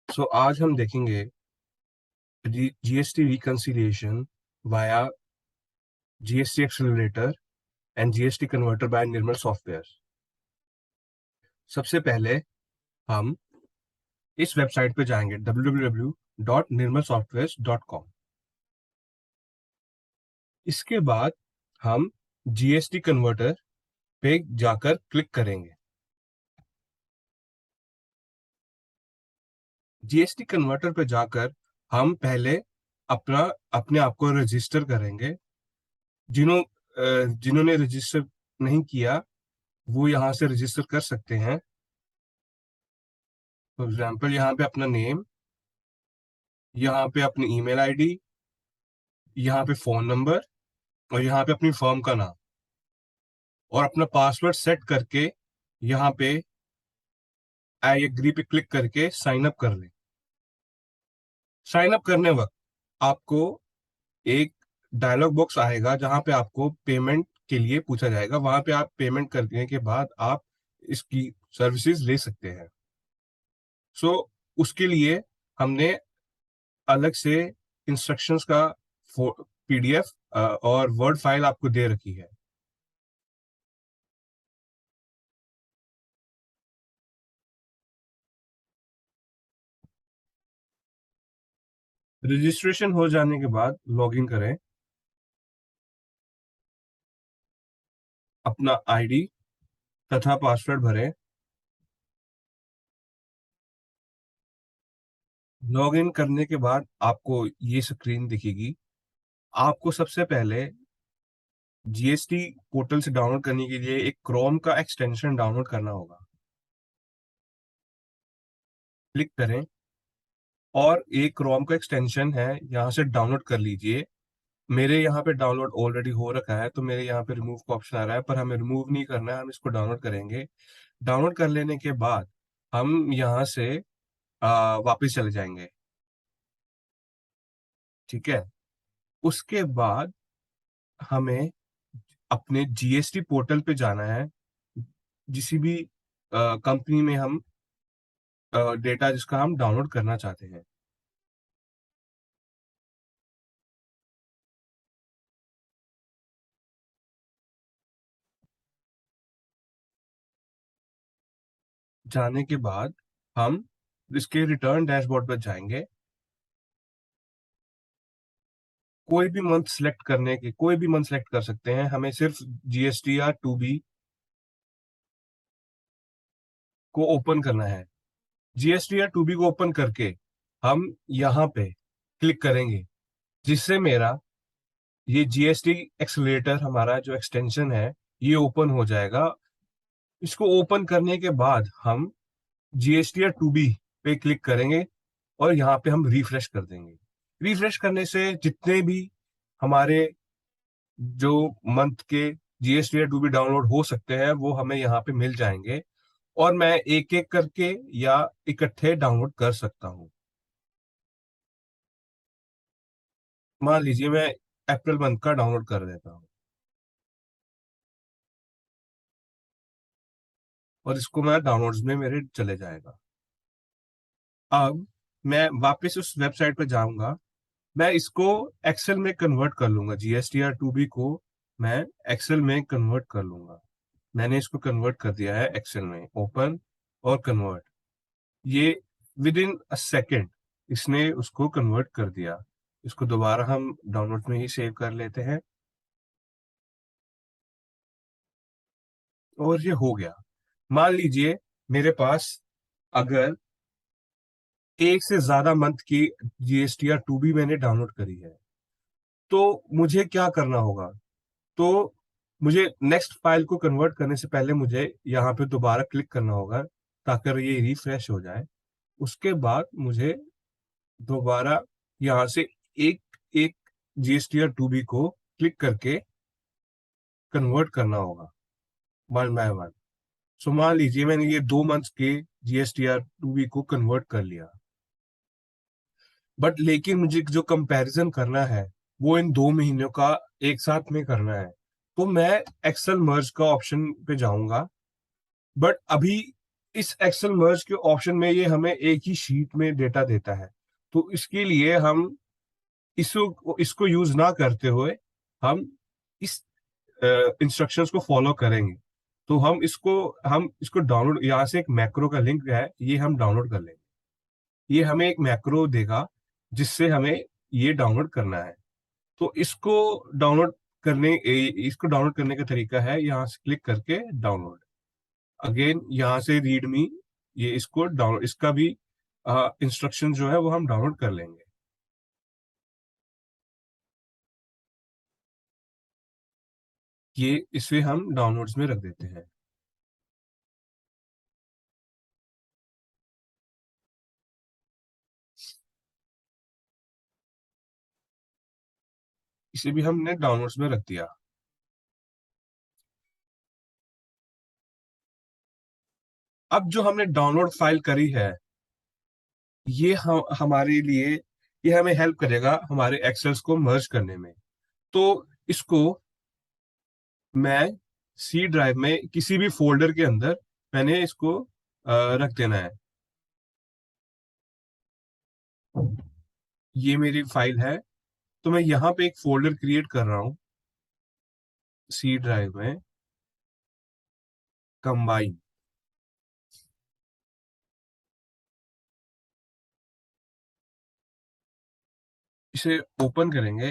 सो आज हम देखेंगे GST reconciliation via GST accelerator and GST converter by Nirmal software. सबसे पहले हम इस वेबसाइट पे जाएंगे www.nirmalsoftwares.com। इसके बाद हम जीएसटी कन्वर्टर पे जाकर क्लिक करेंगे। जीएसटी कन्वर्टर पे जाकर हम पहले अपने आप को रजिस्टर करेंगे। जिन्होंने रजिस्टर नहीं किया वो यहाँ से रजिस्टर कर सकते हैं। फॉर एग्जाम्पल यहाँ पे अपना नेम, यहाँ पे अपनी ईमेल आईडी, यहाँ पे फोन नंबर और यहाँ पे अपनी फर्म का नाम और अपना पासवर्ड सेट करके यहाँ पे आई एग्री पे क्लिक करके साइन अप कर लें। साइन अप करने वक्त आपको एक डायलॉग बॉक्स आएगा जहां पे आपको पेमेंट के लिए पूछा जाएगा। वहां पे आप पेमेंट करने के बाद आप इसकी सर्विसेज ले सकते हैं। सो उसके लिए हमने अलग से इंस्ट्रक्शंस का पीडीएफ और वर्ड फाइल आपको दे रखी है। रजिस्ट्रेशन हो जाने के बाद लॉगिन करें, अपना आईडी तथा पासवर्ड भरें। लॉगिन करने के बाद आपको ये स्क्रीन दिखेगी। आपको सबसे पहले जीएसटी पोर्टल से डाउनलोड करने के लिए एक क्रोम का एक्सटेंशन डाउनलोड करना होगा। क्लिक करें और एक क्रोम का एक्सटेंशन है यहाँ से डाउनलोड कर लीजिए। मेरे यहाँ पे डाउनलोड ऑलरेडी हो रखा है तो मेरे यहाँ पे रिमूव का ऑप्शन आ रहा है, पर हमें रिमूव नहीं करना है, हम इसको डाउनलोड करेंगे। डाउनलोड कर लेने के बाद हम यहाँ से वापस चले जाएंगे। ठीक है, उसके बाद हमें अपने जीएसटी पोर्टल पे जाना है। किसी भी कंपनी में हम डेटा जिसका हम डाउनलोड करना चाहते हैं। जाने के बाद हम इसके रिटर्न डैशबोर्ड पर जाएंगे। कोई भी मंथ सेलेक्ट कर सकते हैं। हमें सिर्फ जीएसटी या टू बी को ओपन करना है। जीएसटी या टू बी को ओपन करके हम यहाँ पे क्लिक करेंगे, जिससे मेरा ये जीएसटी एक्सेलरेटर हमारा जो एक्सटेंशन है ये ओपन हो जाएगा। इसको ओपन करने के बाद हम जीएसटी या टू बी पे क्लिक करेंगे और यहाँ पे हम रिफ्रेश कर देंगे। रिफ्रेश करने से जितने भी हमारे जो मंथ के जीएसटी या टू बी डाउनलोड हो सकते हैं वो हमें यहाँ पे मिल जाएंगे और मैं एक एक करके या इकट्ठे डाउनलोड कर सकता हूँ। मान लीजिए मैं अप्रैल मंथ का डाउनलोड कर देता हूँ और इसको मैं डाउनलोड्स में मेरे चले जाएगा। अब मैं वापस उस वेबसाइट पर जाऊंगा। मैं इसको एक्सेल में कन्वर्ट कर लूंगा। जीएसटी या टू बी को मैं एक्सेल में कन्वर्ट कर लूंगा। मैंने इसको कन्वर्ट कर दिया है एक्सेल में। ओपन और कन्वर्ट, ये विद इन अ सेकेंड इसने उसको कन्वर्ट कर दिया। इसको दोबारा हम डाउनलोड में ही सेव कर लेते हैं और ये हो गया। मान लीजिए मेरे पास अगर एक से ज्यादा मंथ की जीएसटी या टू बी मैंने डाउनलोड करी है तो मुझे क्या करना होगा। तो मुझे नेक्स्ट फाइल को कन्वर्ट करने से पहले मुझे यहाँ पे दोबारा क्लिक करना होगा ताकि ये रिफ्रेश हो जाए। उसके बाद मुझे दोबारा यहाँ से एक एक जीएसटी या टू बी को क्लिक करके कन्वर्ट करना होगा वन बाय वन। सो मान लीजिए मैंने ये 2 मंथ्स के जीएसटी या टू बी को कन्वर्ट कर लिया, बट लेकिन मुझे जो कंपैरिजन करना है वो इन 2 महीनों का एक साथ में करना है। तो मैं एक्सेल मर्ज का ऑप्शन पे जाऊंगा। बट अभी इस एक्सेल मर्ज के ऑप्शन में ये हमें एक ही शीट में डेटा देता है। तो इसके लिए हम इसको इसको यूज ना करते हुए हम इस इंस्ट्रक्शंस को फॉलो करेंगे। तो हम इसको डाउनलोड, यहाँ से एक मैक्रो का लिंक है, ये हम डाउनलोड कर लेंगे। ये हमें एक मैक्रो देगा जिससे हमें ये डाउनलोड करना है। तो डाउनलोड इसको डाउनलोड करने का तरीका है, यहाँ से क्लिक करके डाउनलोड, अगेन यहाँ से रीडमी, ये इसको डाउनलोड, इसका भी इंस्ट्रक्शन जो है वो हम डाउनलोड कर लेंगे। ये इसे हम डाउनलोड्स में रख देते हैं। इसे भी हमने डाउनलोड्स में रख दिया। अब जो हमने डाउनलोड फाइल करी है, ये हमारे लिए, ये हमें हेल्प करेगा हमारे एक्सेल्स को मर्ज करने में। तो इसको मैं सी ड्राइव में किसी भी फोल्डर के अंदर मैंने इसको रख देना है। ये मेरी फाइल है, तो मैं यहाँ पे एक फोल्डर क्रिएट कर रहा हूँ सी ड्राइव में, कंबाइन। इसे ओपन करेंगे।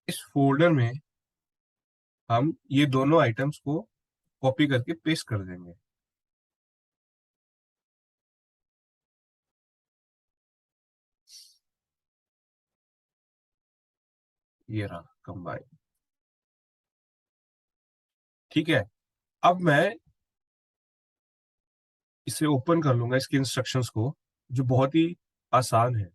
इस फोल्डर में हम ये दोनों आइटम्स को कॉपी करके पेस्ट कर देंगे। ये रहा कंबाइन। ठीक है। अब मैं इसे ओपन कर लूंगा, इसके इंस्ट्रक्शंस को, जो बहुत ही आसान है।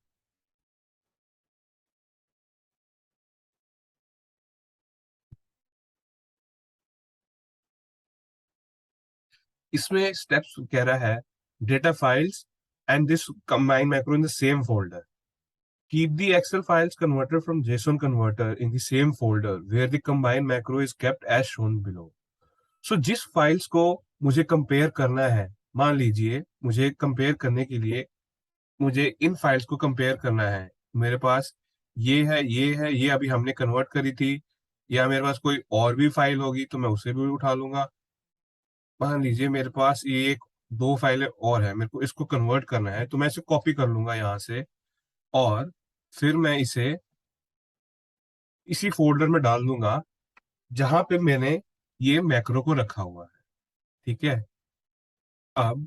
इसमें स्टेप्स कह रहा है, data files and this combine macro in the same folder, keep the Excel files converted from JSON converter in the same folder where the combine macro is kept as shown below. So जिस files को मुझे compare करना है, मान लीजिए मुझे compare करने के लिए, मुझे इन फाइल्स को कंपेयर करना है। मेरे पास ये अभी हमने कन्वर्ट करी थी, या मेरे पास कोई और भी फाइल होगी तो मैं उसे भी उठा लूंगा। मान लीजिए मेरे पास ये एक दो फाइलें और है, मेरे को इसको कन्वर्ट करना है, तो मैं इसे कॉपी कर लूंगा यहाँ से, और फिर मैं इसे इसी फोल्डर में डाल दूंगा जहां पे मैंने ये मैक्रो को रखा हुआ है। ठीक है। अब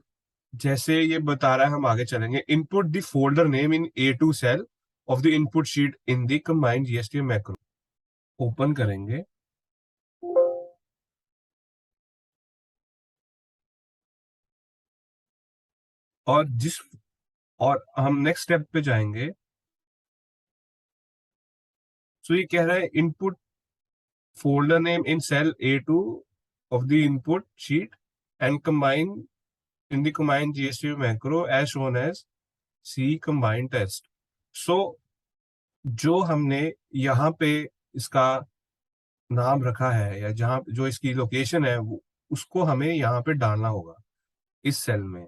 जैसे ये बता रहा है, हम आगे चलेंगे। Input the folder name in A2 cell of the input sheet in the combined GST macro. Open करेंगे। और जिस और हम नेक्स्ट स्टेप पे जाएंगे। सो ये कह रहा है, input folder name in cell A2 of the input sheet and combine in the combined GST macro as shown as C combined test। So जो हमने यहाँ पे इसका नाम रखा है, या जहाँ जो इसकी लोकेशन है, उसको हमें यहाँ पे डालना होगा इस सेल में।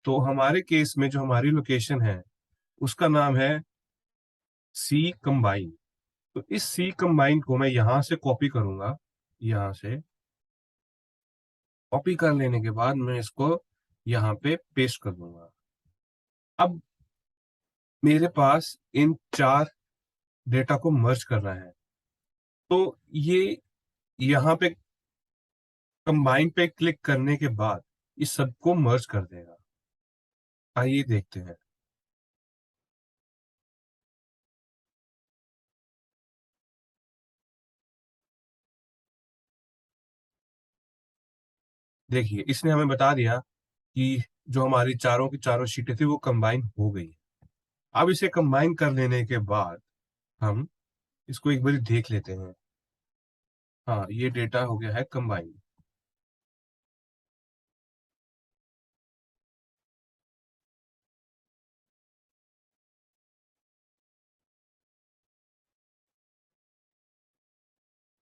तो हमारे केस में जो हमारी लोकेशन है उसका नाम है सी कंबाइन। तो इस सी कंबाइन को मैं यहाँ से कॉपी करूंगा, यहाँ से कॉपी कर लेने के बाद मैं इसको यहाँ पे पेस्ट कर दूंगा। अब मेरे पास इन चार डेटा को मर्ज करना है। तो ये यहाँ पे कंबाइन पे क्लिक करने के बाद इस सबको मर्ज कर देगा। आइए देखते हैं। देखिए, इसने हमें बता दिया कि जो हमारी चारों की चारों शीटें थी वो कंबाइन हो गई। अब इसे कंबाइन कर लेने के बाद हम इसको एक बार देख लेते हैं। हाँ, ये डेटा हो गया है कंबाइन।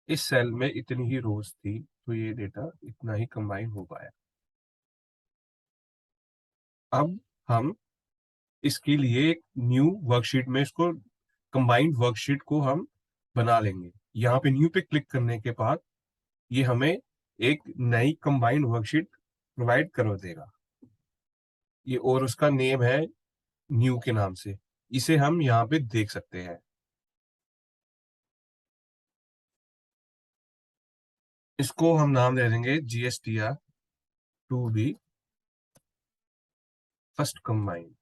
इस सेल में इतनी ही रोज थी, तो ये डेटा इतना ही कंबाइन हो पाया। अब हम इसके लिए एक न्यू वर्कशीट में इसको कंबाइंड वर्कशीट को हम बना लेंगे। यहाँ पे न्यू पे क्लिक करने के बाद ये हमें एक नई कंबाइंड वर्कशीट प्रोवाइड करो देगा। ये और उसका नेम है न्यू के नाम से। इसे हम यहाँ पे देख सकते हैं। इसको हम नाम दे देंगे GSTR2B फर्स्ट कंबाइन।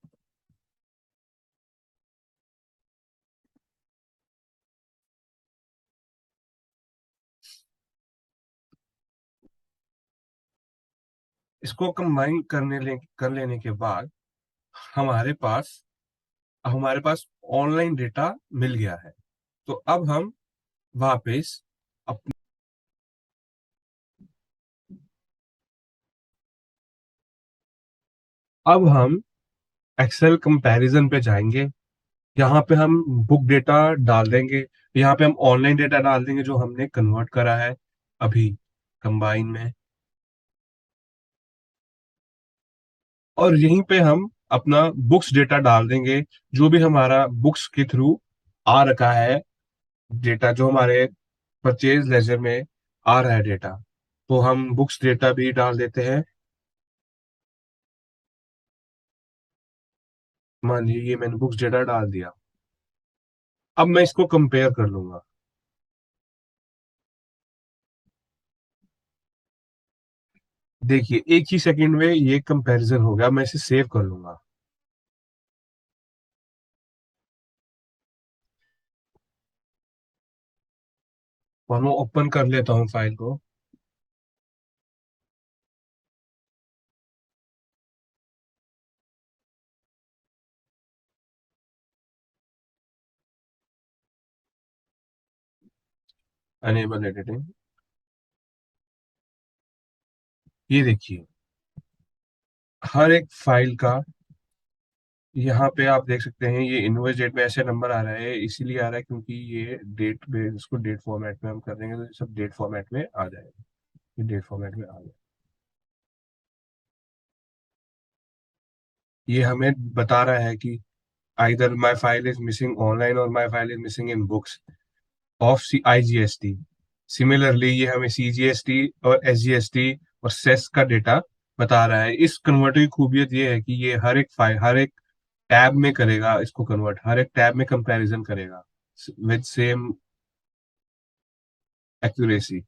इसको कंबाइन कर लेने के बाद हमारे पास हमारे पास ऑनलाइन डेटा मिल गया है। तो अब हम वापस अप, अब हम एक्सेल कंपैरिजन पे जाएंगे। यहाँ पे हम बुक डेटा डाल देंगे। यहाँ पे हम ऑनलाइन डेटा डाल देंगे जो हमने कन्वर्ट करा है अभी कंबाइन में। और यहीं पे हम अपना बुक्स डेटा डाल देंगे, जो भी हमारा बुक्स के थ्रू आ रखा है डेटा, जो हमारे परचेज लेजर में आ रहा है डेटा। तो हम बुक्स डेटा भी डाल देते हैं। मान लीजिए ये मैंने बुक्स डेटा डाल दिया। अब मैं इसको कंपेयर कर लूंगा। देखिए एक ही सेकंड में ये कंपैरिजन हो गया। मैं इसे सेव कर लूंगा। और मैं ओपन कर लेता हूँ फाइल को। Enable editing. ये देखिए हर एक फाइल का यहाँ पे आप देख सकते हैं। ये इनवॉइस डेट में ऐसे नंबर आ रहा है, इसीलिए आ रहा है क्योंकि ये डेट बेस, इसको डेट फॉर्मेट में हम कर देंगे तो ये सब डेट फॉर्मेट में आ जाएगा। ये डेट फॉर्मेट में आ जाएगा। ये हमें बता रहा है कि either my file is missing online और my file is missing in books of IGST। Similarly ये हमें CGST और SGST और सेस का डेटा बता रहा है। इस कन्वर्टर की खूबियत ये है कि ये हर एक फाइल, हर एक टैब में करेगा इसको कन्वर्ट, हर एक टैब में कंपैरिजन करेगा विद सेम एक्यूरेसी।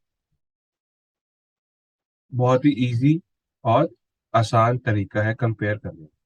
बहुत ही इजी और आसान तरीका है कंपेयर करने का।